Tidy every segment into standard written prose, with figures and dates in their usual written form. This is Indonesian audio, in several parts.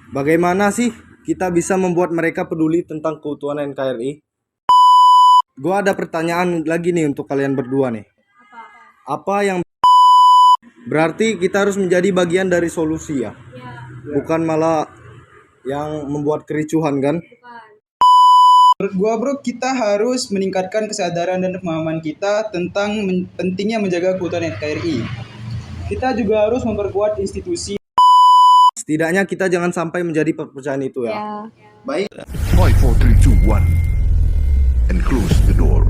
Bagaimana sih kita bisa membuat mereka peduli tentang keutuhan NKRI? Gua ada pertanyaan lagi nih untuk kalian berdua nih. Apa yang berarti kita harus menjadi bagian dari solusi ya? Bukan malah yang membuat kericuhan kan? Menurut gua bro, kita harus meningkatkan kesadaran dan pemahaman kita tentang pentingnya menjaga keutuhan NKRI. Kita juga harus memperkuat institusi. Setidaknya kita jangan sampai menjadi perpecahan itu ya. Baik. 5, 4, 3, 2, 1 and close the door.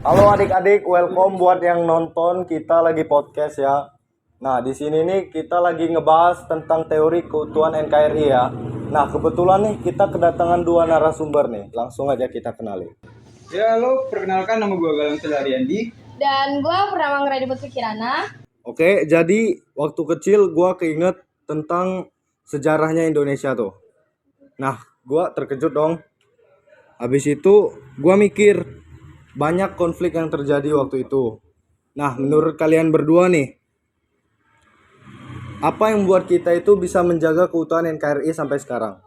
Halo adik-adik, welcome buat yang nonton, kita lagi podcast ya. Nah, di sini nih kita lagi ngebahas tentang teori keutuhan NKRI ya. Nah, kebetulan nih kita kedatangan dua narasumber nih. Langsung aja kita kenalin. Ya halo, perkenalkan nama gua Galang Celariandi. Dan gue bernama Ngeradi Putri Kirana. Oke, jadi waktu kecil gua keinget tentang sejarahnya Indonesia tuh. Nah, gua terkejut dong. Habis itu gua mikir banyak konflik yang terjadi waktu itu. Nah, menurut kalian berdua nih, apa yang membuat kita itu bisa menjaga keutuhan NKRI sampai sekarang?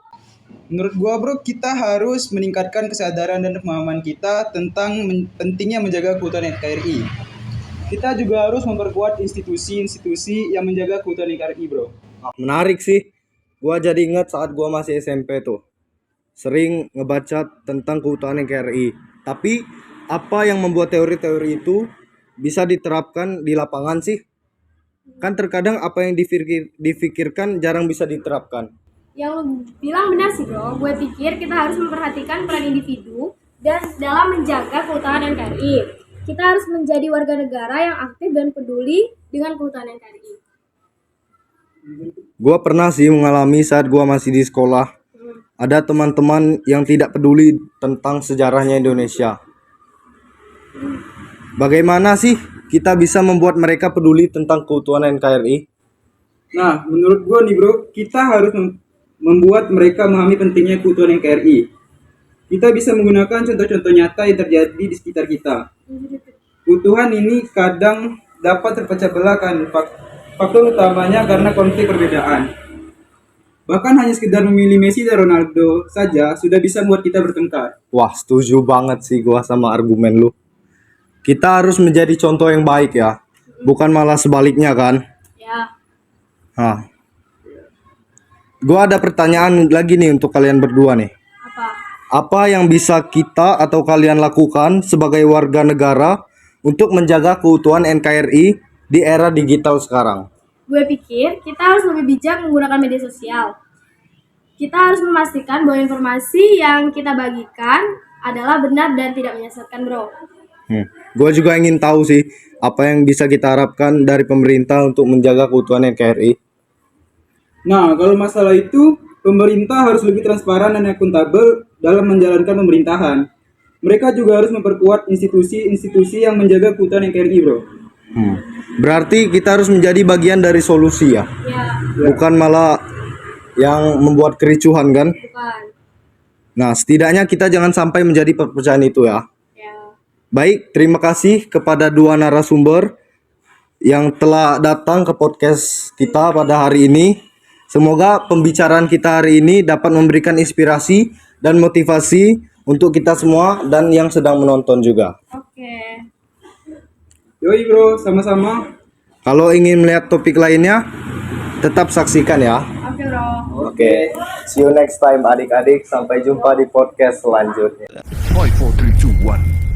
Menurut gua bro, kita harus meningkatkan kesadaran dan pemahaman kita tentang pentingnya menjaga keutuhan NKRI. Kita juga harus memperkuat institusi-institusi yang menjaga keutuhan NKRI bro. Menarik sih. Gua jadi ingat saat gua masih SMP tuh. Sering ngebaca tentang keutuhan NKRI. Tapi apa yang membuat teori-teori itu bisa diterapkan di lapangan sih? Kan terkadang apa yang difikirkan jarang bisa diterapkan. Yang lu bilang benar sih bro. Gue pikir kita harus memperhatikan peran individu dan dalam menjaga keutuhan NKRI. Kita harus menjadi warga negara yang aktif dan peduli dengan keutuhan NKRI. Gua pernah sih mengalami saat gua masih di sekolah. Ada teman-teman yang tidak peduli tentang sejarahnya Indonesia. Bagaimana sih kita bisa membuat mereka peduli tentang keutuhan NKRI? Nah, menurut gua nih bro, kita harus membuat mereka memahami pentingnya keutuhan NKRI. Kita bisa menggunakan contoh-contoh nyata yang terjadi di sekitar kita. Keutuhan ini kadang dapat terpecah belah kan. Faktor utamanya karena konflik perbedaan. Bahkan hanya sekedar memilih Messi dan Ronaldo saja sudah bisa membuat kita bertengkar. Wah, setuju banget sih gua sama argumen lu. Kita harus menjadi contoh yang baik ya. Bukan malah sebaliknya kan? Ya. Gua ada pertanyaan lagi nih untuk kalian berdua nih. Apa yang bisa kita atau kalian lakukan sebagai warga negara untuk menjaga keutuhan NKRI di era digital sekarang? Gue pikir kita harus lebih bijak menggunakan media sosial. Kita harus memastikan bahwa informasi yang kita bagikan adalah benar dan tidak menyesatkan bro. Gue juga ingin tahu sih apa yang bisa kita harapkan dari pemerintah untuk menjaga keutuhan NKRI. Nah, kalau masalah itu, pemerintah harus lebih transparan dan akuntabel dalam menjalankan pemerintahan. Mereka juga harus memperkuat institusi-institusi yang menjaga keutuhan NKRI bro. Berarti kita harus menjadi bagian dari solusi ya? Bukan malah yang membuat kericuhan kan? Bukan. Nah, setidaknya kita jangan sampai menjadi perpecahan itu ya. Baik, terima kasih kepada dua narasumber yang telah datang ke podcast kita pada hari ini. Semoga pembicaraan kita hari ini dapat memberikan inspirasi dan motivasi untuk kita semua dan yang sedang menonton juga. Oke. Yoi bro, sama-sama. Kalau ingin melihat topik lainnya, tetap saksikan ya. Oke bro. Oke, see you next time adik-adik. Sampai jumpa di podcast selanjutnya. 5, 4, 3, 2, 1